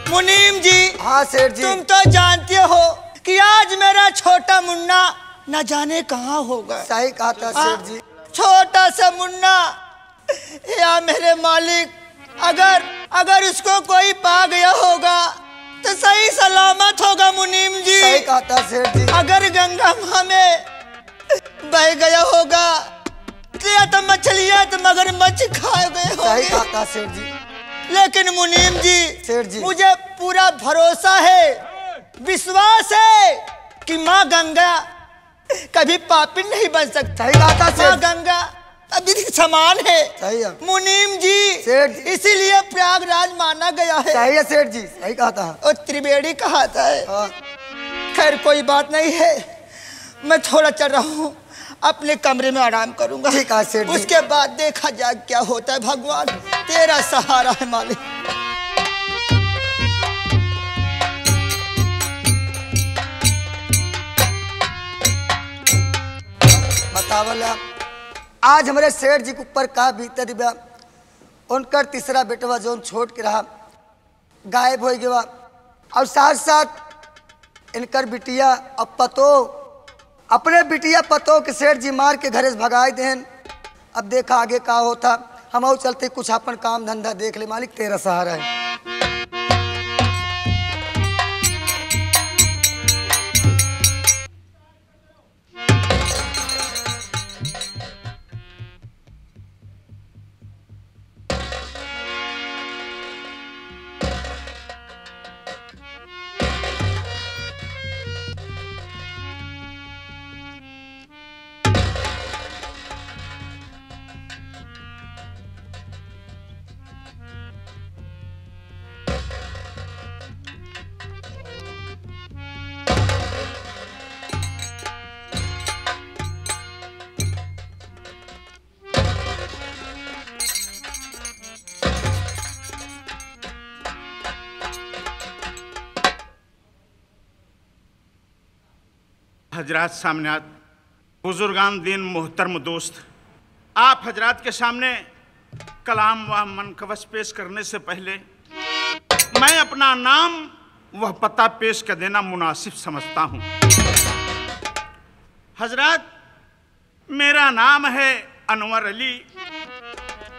मुनीम जी। हाँ सेठ जी। तुम तो जानते हो कि आज मेरा छोटा मुन्ना न जाने कहाँ होगा। सही कहा था सेठ जी। छोटा सा मुन्ना, या मेरे मालिक, अगर उसको कोई पा गया होगा तो सही सलामत होगा मुनीम जी। सही कहा था सेठ जी। अगर गंगा माँ में बह गया होगा तो मछलियाँ तो मगरमच्छ खा गए होंगे। सही कहा था सेठ जी। लेकिन मुनीम जी, सेठ जी, मुझे पूरा भरोसा है, विश्वास है कि माँ गंगा कभी पापी नहीं बन सकती। सही कहा था सेठ। माँ गंगा अभी समान है। सही है मुनीम जी, सेठ जी। इसीलिए प्रयागराज माना गया है। सही है सेठ जी, सही कहा था। और त्रिवेणी कहता है। हाँ। खैर कोई बात नहीं है, मैं थोड़ा चल रहा हूँ, अपने कमरे में आराम करूंगा। ठीक है सेठ जी। उसके बाद देखा जाए क्या होता है। भगवान तेरा सहारा है मालिक। बतावला आज हमारे सेठ जी के ऊपर का बीते दिव्या। उनकर तीसरा बेटवा जो छोड़ के रहा गायब हो गया, और साथ साथ इनकर बिटिया अब पतो अपने बिटिया पतो के सेठ जी मार के घरे से भगाए देन। अब देखा आगे का होता। हम चलते कुछ अपन काम धंधा देख ले मालिक, तेरा सहारा है। हजरात सामने बुजुर्गान दिन मोहतरम दोस्त, आप हजरात के सामने कलाम व मनकवस पेश करने से पहले मैं अपना नाम वह पता पेश कर देना मुनासिब समझता हूँ। हजरात, मेरा नाम है अनवर अली।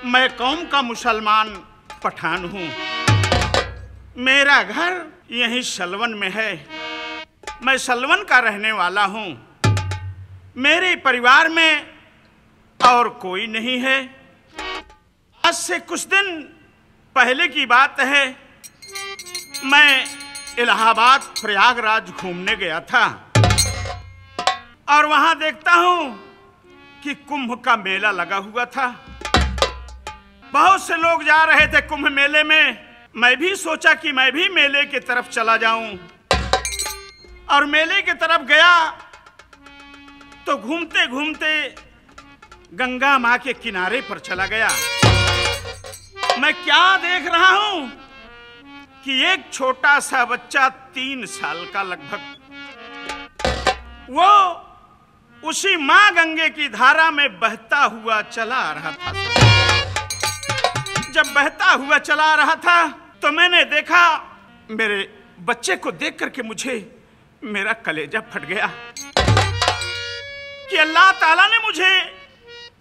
मैं कौम का मुसलमान पठान हूँ। मेरा घर यहीं सलवन में है। मैं सलवन का रहने वाला हूँ। मेरे परिवार में और कोई नहीं है। आज से कुछ दिन पहले की बात है, मैं इलाहाबाद प्रयागराज घूमने गया था और वहां देखता हूं कि कुंभ का मेला लगा हुआ था। बहुत से लोग जा रहे थे कुंभ मेले में। मैं भी सोचा कि मैं भी मेले की तरफ चला जाऊं, और मेले की तरफ गया तो घूमते घूमते गंगा माँ के किनारे पर चला गया। मैं क्या देख रहा हूं कि एक छोटा सा बच्चा 3 साल का लगभग, वो उसी माँ गंगे की धारा में बहता हुआ चला आ रहा था। जब बहता हुआ चला आ रहा था तो मैंने देखा, मेरे बच्चे को देख करके मुझे मेरा कलेजा फट गया कि अल्लाह ताला ने मुझे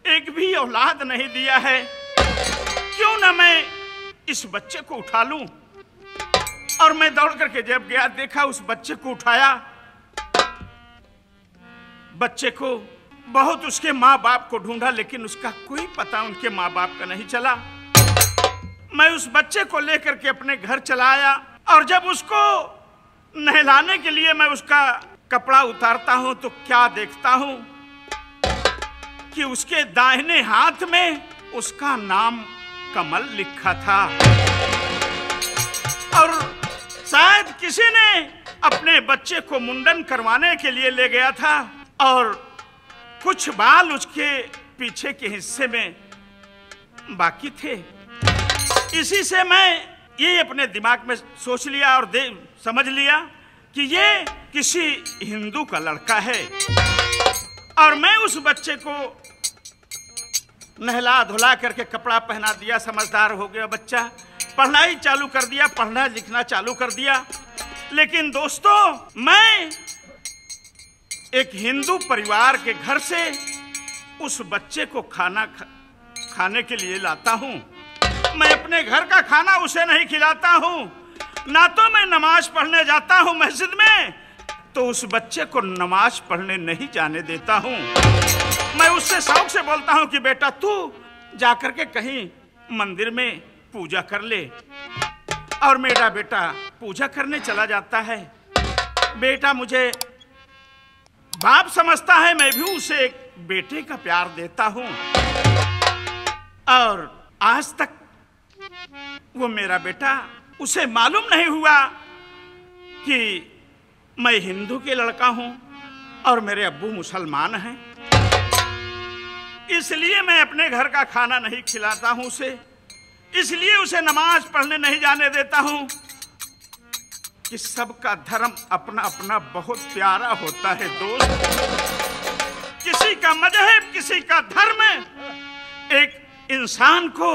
एक भी औलाद नहीं दिया है, क्यों ना मैं इस बच्चे को उठा लूं। और मैं दौड़ करके जब गया, देखा उस बच्चे को उठाया। बच्चे को बहुत उसके माँ बाप को ढूंढा, लेकिन उसका कोई पता उनके माँ बाप का नहीं चला। मैं उस बच्चे को लेकर के अपने घर चला आया, और जब उसको नहलाने के लिए मैं उसका कपड़ा उतारता हूं तो क्या देखता हूं कि उसके दाहिने हाथ में उसका नाम कमल लिखा था। और शायद किसी ने अपने बच्चे को मुंडन करवाने के लिए ले गया था, और कुछ बाल उसके पीछे के हिस्से में बाकी थे। इसी से मैं ये अपने दिमाग में सोच लिया और समझ लिया कि ये किसी हिंदू का लड़का है। और मैं उस बच्चे को नहला धुला करके कपड़ा पहना दिया। समझदार हो गया बच्चा। पढ़ाई चालू कर दिया, पढ़ना लिखना चालू कर दिया। लेकिन दोस्तों, मैं एक हिंदू परिवार के घर से उस बच्चे को खाने के लिए लाता हूँ। मैं अपने घर का खाना उसे नहीं खिलाता हूँ, ना तो मैं नमाज पढ़ने जाता हूँ मस्जिद में, तो उस बच्चे को नमाज पढ़ने नहीं जाने देता हूँ। मैं उससे शौक से बोलता हूँ कि बेटा तू जाकर के कहीं मंदिर में पूजा कर ले, और मेरा बेटा पूजा करने चला जाता है। बेटा मुझे बाप समझता है, मैं भी उसे एक बेटे का प्यार देता हूँ। और आज तक वो मेरा बेटा, उसे मालूम नहीं हुआ कि मैं हिंदू के लड़का हूँ और मेरे अब्बू मुसलमान हैं। इसलिए मैं अपने घर का खाना नहीं खिलाता हूँ उसे, इसलिए उसे नमाज पढ़ने नहीं जाने देता हूँ कि सबका धर्म अपना अपना बहुत प्यारा होता है दोस्त। किसी का मजहब, किसी का धर्म, एक इंसान को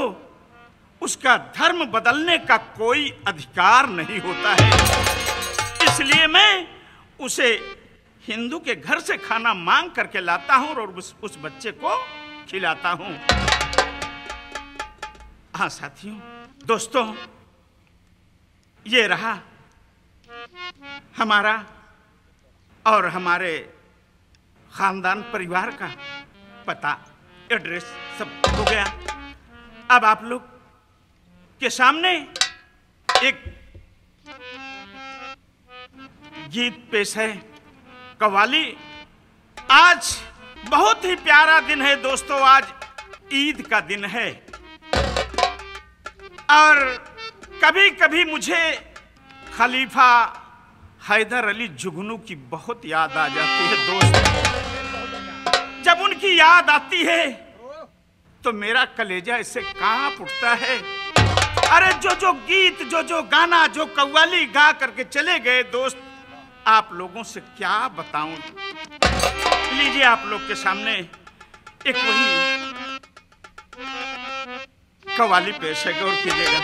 उसका धर्म बदलने का कोई अधिकार नहीं होता है। इसलिए मैं उसे हिंदू के घर से खाना मांग करके लाता हूं और उस बच्चे को खिलाता हूं। हाँ साथियों, दोस्तों, ये रहा हमारा और हमारे खानदान परिवार का पता, एड्रेस सब हो गया। अब आप लोग के सामने एक गीत पेश है, कव्वाली। आज बहुत ही प्यारा दिन है दोस्तों, आज ईद का दिन है और कभी कभी मुझे खलीफा हैदर अली जुगनू की बहुत याद आ जाती है दोस्त। जब उनकी याद आती है तो मेरा कलेजा इससे कांप उठता है। अरे जो गीत, जो गाना, जो कव्वाली गा करके चले गए दोस्त, आप लोगों से क्या बताऊं। लीजिए आप लोग के सामने एक वही कव्वाली पेश है, गौर कीजिएगा।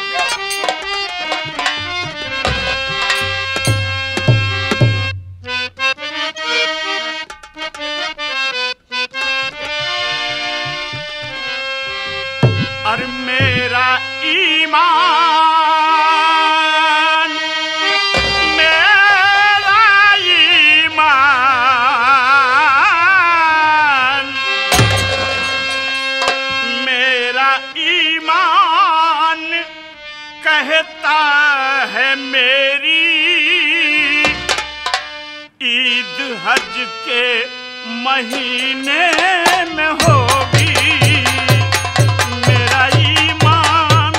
और मेरा ईमान, कहता है मेरी ईद हज के महीने में होगी। मेरा ईमान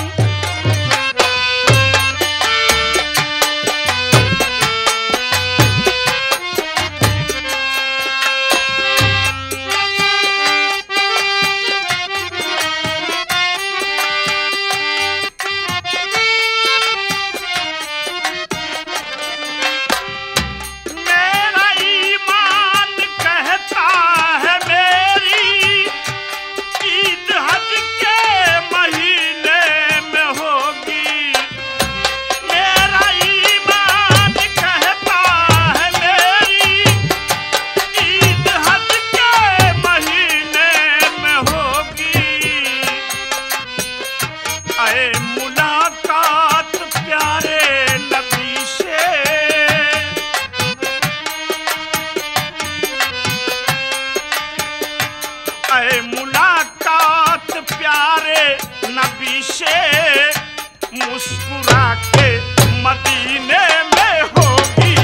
मुलाकात प्यारे नबी से मुस्कुरा के मदीने में होगी।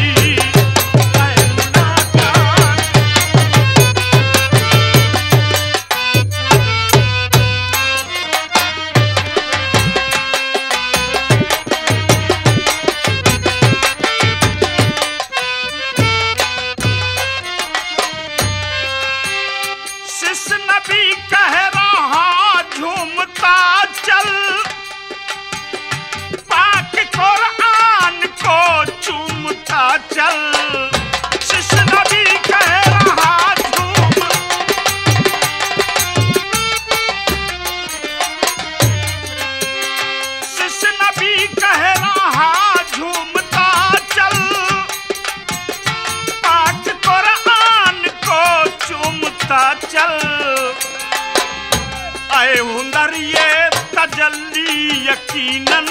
हुनर ये तजल्ली यकीनन,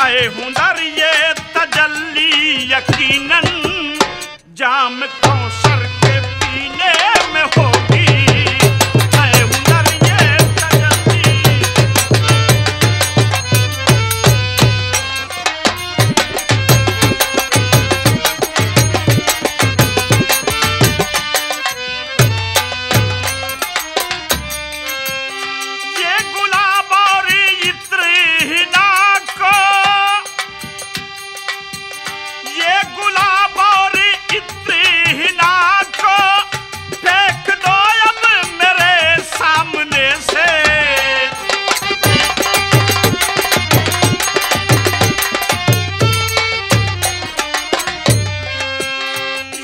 आए हुनर ये तजल्ली यकीनन, जाम कौसर के पीने में होगी। आए हुनर ये तजल्ली, ये गुलाब और इत्र हिना को, ये गुलाब और इत्र हिना को फेंक दो अब मेरे सामने से।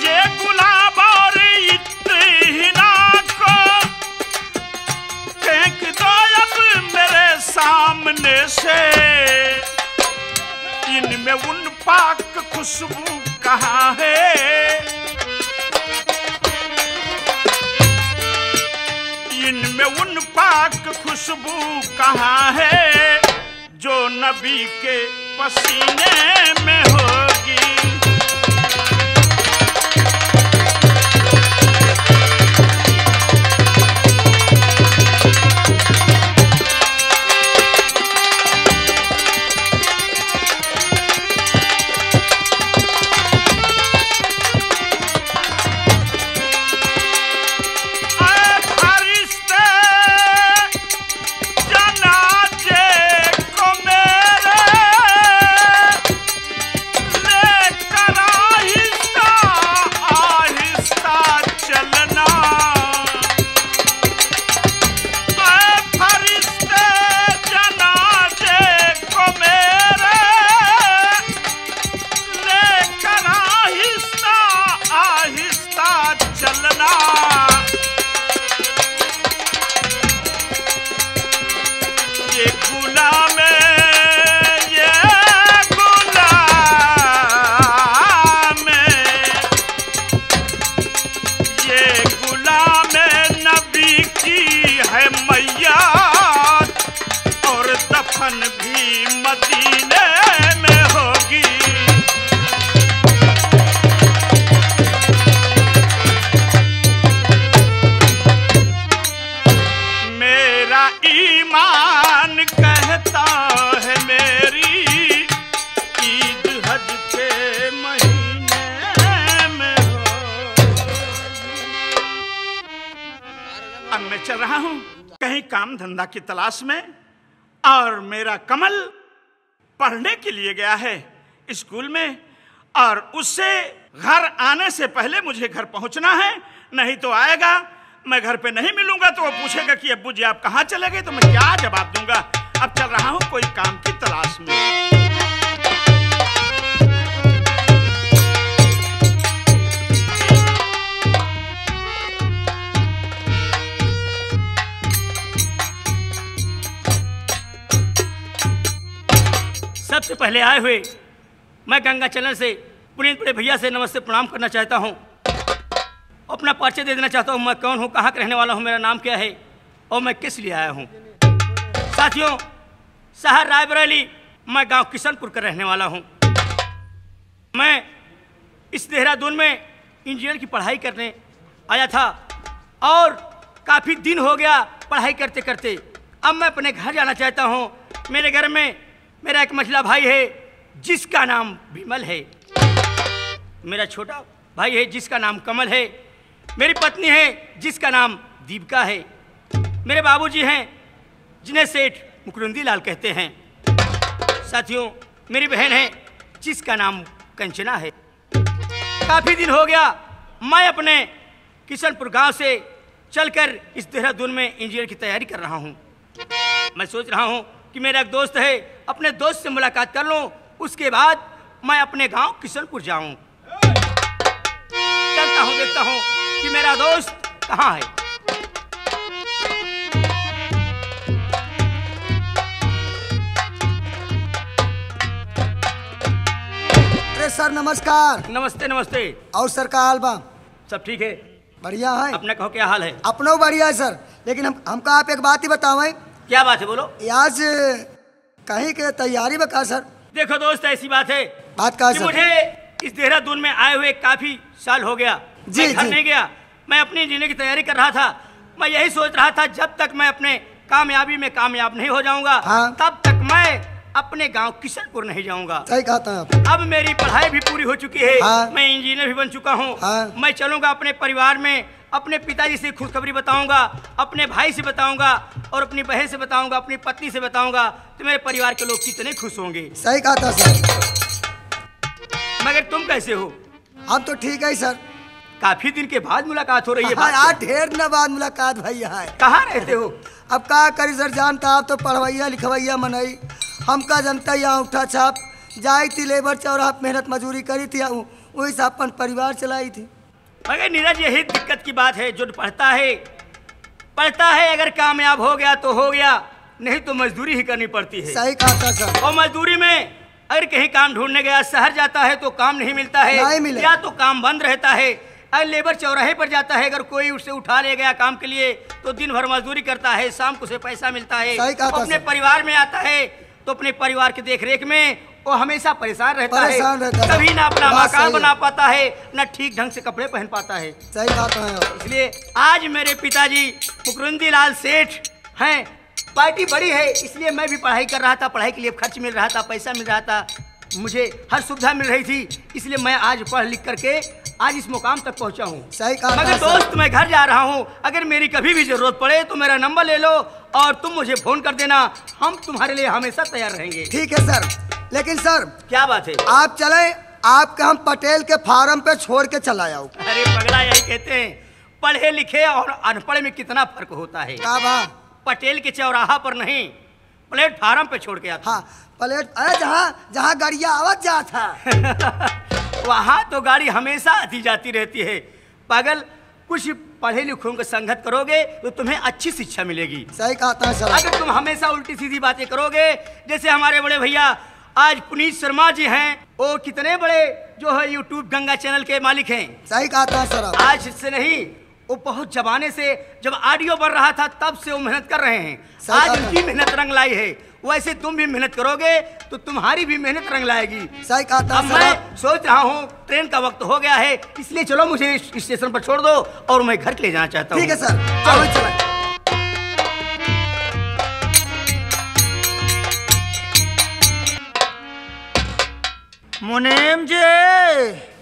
ये गुलाब और इत्र हिना को फेंक दो अब मेरे सामने से। इनमें उन पाक खुशबू कहाँ है, इनमें उन पाक खुशबू कहाँ है, जो नबी के पसीने में होगी। चल रहा हूं कहीं काम धंधा की तलाश में, और मेरा कमल पढ़ने के लिए गया है स्कूल में, और उससे घर आने से पहले मुझे घर पहुंचना है, नहीं तो आएगा मैं घर पे नहीं मिलूंगा तो वो पूछेगा कि अब्बू जी आप कहाँ चले गए, तो मैं क्या जवाब दूंगा। अब चल रहा हूं कोई काम की तलाश में। सबसे पहले आए हुए मैं गंगा चैनल से पुनीत बड़े भैया से नमस्ते प्रणाम करना चाहता हूं। अपना परिचय दे देना चाहता हूं, मैं कौन हूं, कहां का रहने वाला हूं, मेरा नाम क्या है और मैं किस लिए आया हूं। साथियों, शहर रायबरेली, मैं गांव किशनपुर का रहने वाला हूं। मैं इस देहरादून में इंजीनियर की पढ़ाई करने आया था और काफ़ी दिन हो गया पढ़ाई करते करते। अब मैं अपने घर जाना चाहता हूं। मेरे घर में मेरा एक मझला भाई है जिसका नाम विमल है, मेरा छोटा भाई है जिसका नाम कमल है, मेरी पत्नी है जिसका नाम दीपिका है, मेरे बाबूजी हैं जिन्हें सेठ मुकुरुंदी लाल कहते हैं। साथियों, मेरी बहन है जिसका नाम कंचना है। काफ़ी दिन हो गया मैं अपने किशनपुर गांव से चलकर इस देहरादून में इंजीनियर की तैयारी कर रहा हूं। मैं सोच रहा हूं कि मेरा एक दोस्त है, अपने दोस्त से मुलाकात कर लूं, उसके बाद मैं अपने गांव किशनपुर जाऊं। चलता हूं, देखता हूं कि मेरा दोस्त कहां है। अरे सर नमस्कार। नमस्ते नमस्ते। और सर का हाल बा? सब ठीक है। बढ़िया है। अपना कहो क्या हाल है? अपनो बढ़िया है सर, लेकिन हमका आप एक बात ही बतावें। क्या बात है बोलो। आज कहीं के तैयारी बता सर? देखो दोस्त ऐसी बात है बात कहा कि सर? मुझे इस देहरादून में आए हुए काफी साल हो गया। जी, मैं घर जी। नहीं गया। मैं अपनी जीने की तैयारी कर रहा था। मैं यही सोच रहा था जब तक मैं अपने कामयाबी में कामयाब नहीं हो जाऊंगा हाँ। तब तक मैं अपने गांव किशनपुर नहीं जाऊंगा। सही कहा था आप। अब मेरी पढ़ाई भी पूरी हो चुकी है। हाँ। मैं इंजीनियर भी बन चुका हूँ। हाँ। मैं चलूंगा अपने परिवार में, अपने पिताजी से खुशखबरी बताऊंगा, अपने भाई से बताऊंगा और अपनी बहन से बताऊंगा, अपनी पत्नी से बताऊंगा, तो मेरे परिवार के लोग कितने खुश होंगे। सही कहा था सर। मगर तुम कैसे हो? हम तो ठीक है सर। काफी दिन के बाद मुलाकात हो रही है। हाँ यार, ढेर दिन बाद मुलाकात भैया है। कहाँ रहते हो? अब का करी सर, जानता आप तो पढ़वैया लिखवैया मनई। हमका जनता यहाँ उठा छाप जाई थी, लेबर चौराहा मेहनत मजूरी करी थी, वही से अपन परिवार चलाई थी। मगर नीरज यही दिक्कत की बात है। जो पढ़ता है अगर कामयाब हो गया तो हो गया, नहीं तो मजदूरी ही करनी पड़ती है। सही कहा था सर। और मजदूरी में अगर कहीं काम ढूंढने गया, शहर जाता है तो काम नहीं मिलता है, नहीं मिले। या तो काम बंद रहता है। अगर लेबर चौराहे पर जाता है, अगर कोई उससे उठा ले गया काम के लिए तो दिन भर मजदूरी करता है, शाम को उसे पैसा मिलता है। सही कहा था अपने सर। परिवार में आता है तो अपने परिवार की देखरेख में वो हमेशा परेशान रहता है। रहता कभी ना अपना बात मकान सही बना है। पाता है, ना ठीक ढंग से कपड़े पहन पाता है। सही बात है। इसलिए आज मेरे पिताजी मुकुंदी लाल सेठ हैं। पार्टी बड़ी है, इसलिए मैं भी पढ़ाई कर रहा था। पढ़ाई के लिए खर्च मिल रहा था, पैसा मिल रहा था, मुझे हर सुविधा मिल रही थी। इसलिए मैं आज पढ़ लिख करके आज इस मुकाम तक पहुंचा हूँ। सही कहा मगर था सर। दोस्त मैं घर जा रहा हूँ। अगर मेरी कभी भी जरूरत पड़े तो मेरा नंबर ले लो और तुम मुझे फोन कर देना। हम तुम्हारे लिए हमेशा तैयार रहेंगे। ठीक है सर, लेकिन सर क्या बात है? आप चले, आपका हम पटेल के फार्म पे छोड़ के चला जाओ। अरे पगला, यही कहते हैं पढ़े लिखे और अनपढ़ में कितना फर्क होता है। का बा? पटेल के चौराहा पर नहीं, प्लेटफार्म पे छोड़ के आता। हाँ प्लेट, अरे जहाँ जहाँ गाड़िया आवत जा था वहां तो गाड़ी हमेशा आती जाती रहती है। पागल, कुछ पढ़े लिखों का संगत करोगे तो तुम्हें अच्छी शिक्षा मिलेगी। सही कहा था सर। अगर तुम हमेशा उल्टी सीधी बातें करोगे, जैसे हमारे बड़े भैया आज पुनीत शर्मा जी हैं, वो कितने बड़े जो है यूट्यूब गंगा चैनल के मालिक हैं। सही कहा था सर। आज से नहीं, वो बहुत जमाने से जब ऑडियो बन रहा था तब से वो मेहनत कर रहे हैं। सही आज बात है। उनकी मेहनत रंग लाई है। वैसे तुम भी मेहनत करोगे तो तुम्हारी भी मेहनत रंग लाएगी। सही कहा था अब सर। मैं सोच रहा हूँ ट्रेन का वक्त हो गया है, इसलिए चलो मुझे स्टेशन पर छोड़ दो और मैं घर के ले जाना चाहता हूँ। ठीक है सर, चलो चलो। मुनीम जी,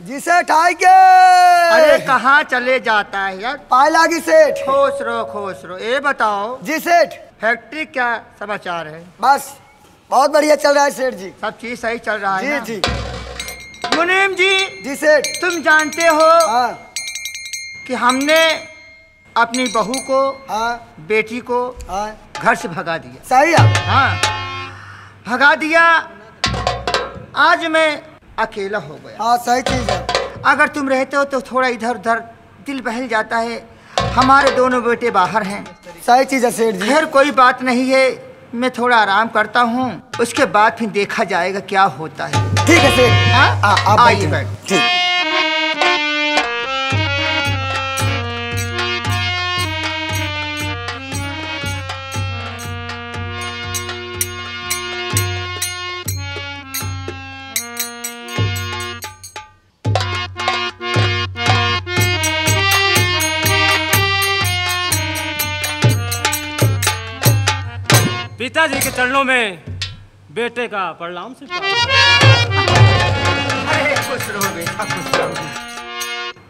जिसे ठाई के अरे कहाँ चले जाता है यार? पाए लागी सेठ। खुश रहो। ये बताओ जी सेठ, फैक्ट्री क्या समाचार है? बस बहुत बढ़िया चल रहा है सेठ जी। सब चीज सही चल रहा है जी ना? जी मुनीम जी, जी सेठ। तुम जानते हो हाँ कि हमने अपनी बहू को, हाँ बेटी को हाँ घर से भगा दिया। सही है। हाँ, भगा दिया। आज मैं अकेला हो गया। हाँ सही चीज है। अगर तुम रहते हो तो थोड़ा इधर उधर दिल बहल जाता है। हमारे दोनों बेटे बाहर हैं। सही चीज है सेठ जी। खैर कोई बात नहीं है, मैं थोड़ा आराम करता हूँ, उसके बाद फिर देखा जाएगा क्या होता है। ठीक है सेठ। हाँ? आप आइए बैठिए। बैठ। ठीक। पिताजी के चरणों में बेटे का प्रणाम से अरे खुश रहो बेटा,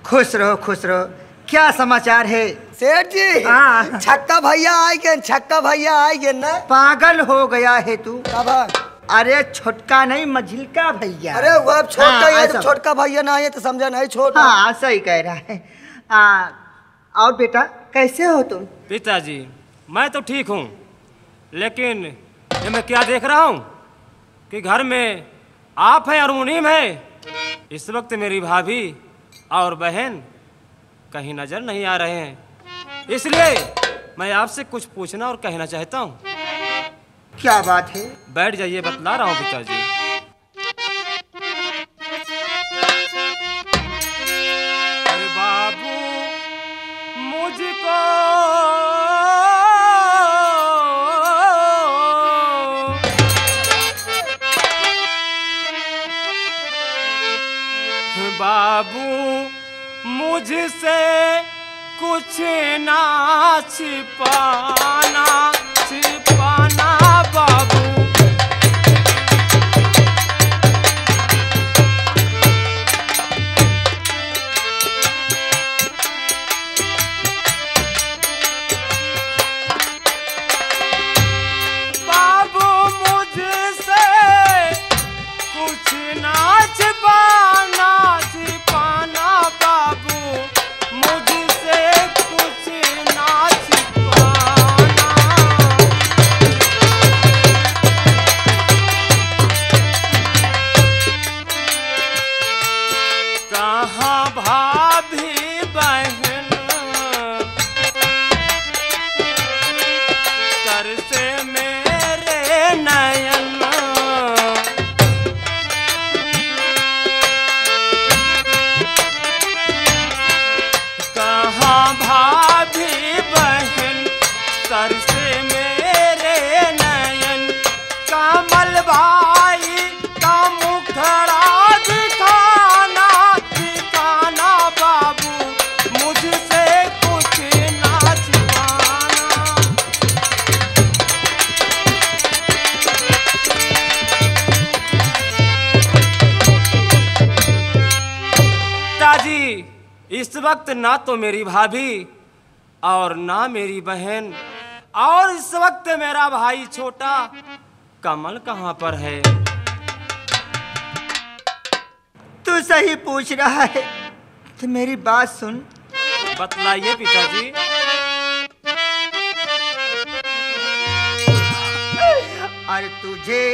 खुश रहो। खुश रहो। क्या समाचार है? सेठ जी, हाँ। छक्का भैया आए गए, छक्का भैया आए गए ना। पागल हो गया है तू? कब? अरे छोटका नहीं, मझिलका भैया। अरे वो अब छोटका हाँ, ही है, ऐसा। जब छोटका भैया ना आए तो समझा नहीं छोटा। हाँ सही कह रहा है। और बेटा कैसे हो तुम? पिताजी मैं तो ठीक हूँ, लेकिन ये मैं क्या देख रहा हूँ कि घर में आप हैं और मुनीम है। इस वक्त मेरी भाभी और बहन कहीं नजर नहीं आ रहे हैं, इसलिए मैं आपसे कुछ पूछना और कहना चाहता हूँ। क्या बात है? बैठ जाइए, बतला रहा हूँ पिताजी। मुझको बाबू मुझसे कुछ ना छिपाना छिपाना बाबू। बाबू मुझसे कुछ ना छिपाना छिपाना बाबू मुझसे कुछ ना छिपाना। कहाँ भाभी बहन कर से मेरे नयन। कहाँ भाभी बहन सर से मेरे नयन। कमल भाई का मुखड़ा दिखाना दिखाना बाबू मुझसे कुछ ना छिपाना। पिताजी इस वक्त ना तो मेरी भाभी और ना मेरी बहन और इस वक्त मेरा भाई छोटा कमल कहाँ पर है? तू सही पूछ रहा है तो मेरी बात सुन। बतलाइए पिताजी। और तुझे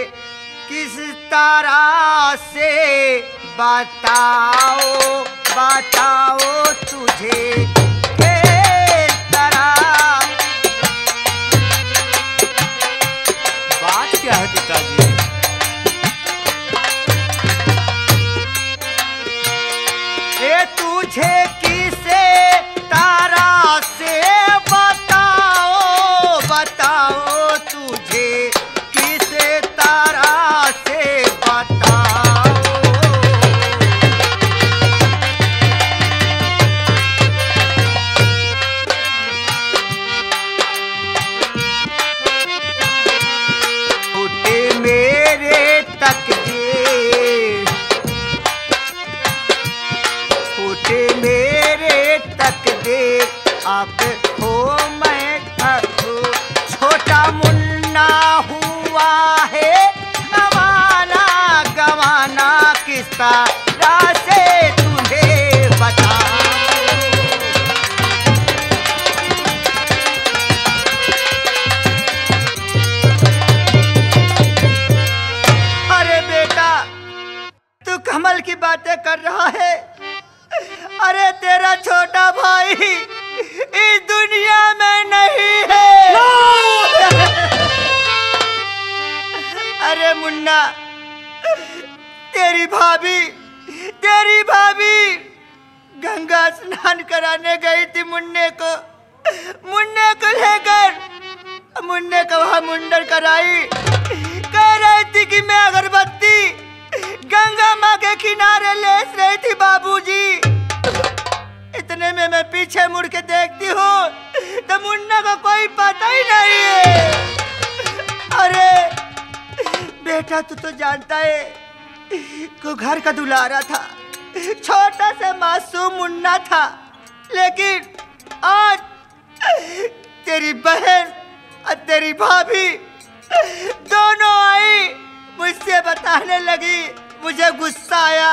किस तरह से बताओ बताओ तुझे किस तरह। बात क्या है पिताजी? ये तुझे किसे तरह से बताओ बताओ तुझे किसे तरह से बताओ। उठे मेरे तकदीर उठे मेरे तकदीर अब हो मैं अबू छोटा मुन्ना हुआ है गवाना गवाना किस तरह से तुम्हें बताऊं। अरे बेटा तू कमल की बातें कर रहा है। अरे तेरा छोटा भाई इस दुनिया में नहीं है। अरे मुन्ना तेरी भाभी गंगा स्नान कराने गई थी मुन्ने को लेकर। मुन्ने को वहां मुंडन कराई। कह रही थी कि मैं अगरबत्ती गंगा माँ के किनारे लेस रही थी बाबूजी। इतने में मैं पीछे मुड़ के देखती हूँ तो मुन्ना को कोई पता ही नहीं है। अरे बेटा तू तो जानता है को घर का दुलारा था, छोटा सा मासूम मुन्ना था। लेकिन आज तेरी बहन और तेरी भाभी दोनों आई मुझसे बताने लगी। मुझे गुस्सा आया